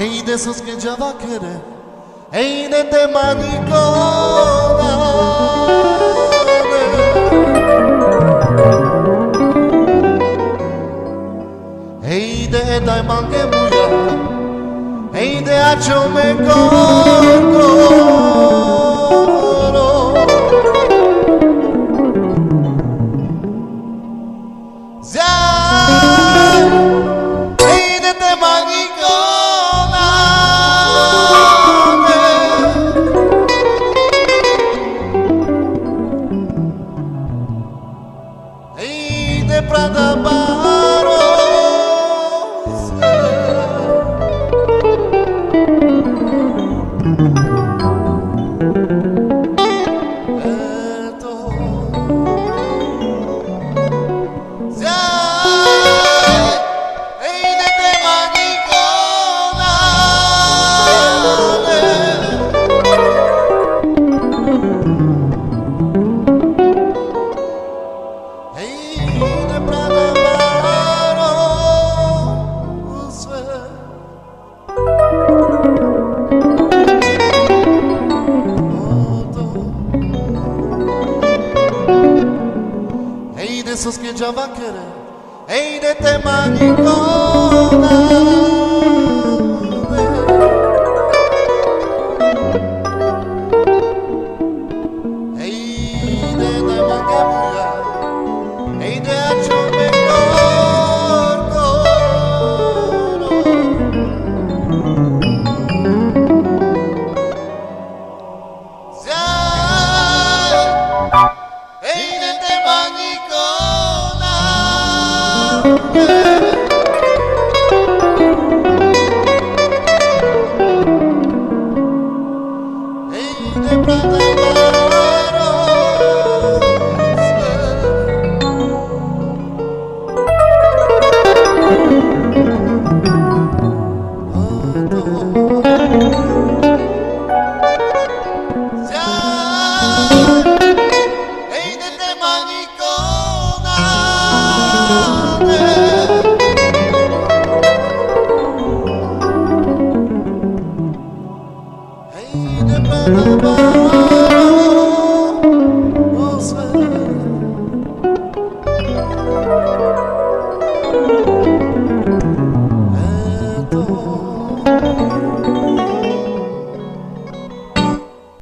Ei de sus que ya va a querer, ei de te manicona, ei de dai manche buia, ei de acio me corco. De Prada Baros Eto Ei de te manicona de Prada Baros Ei de sus que ya va a querer, ei de te manicona, ei de te manicona, ei de acio me corco. Ei de te manicona.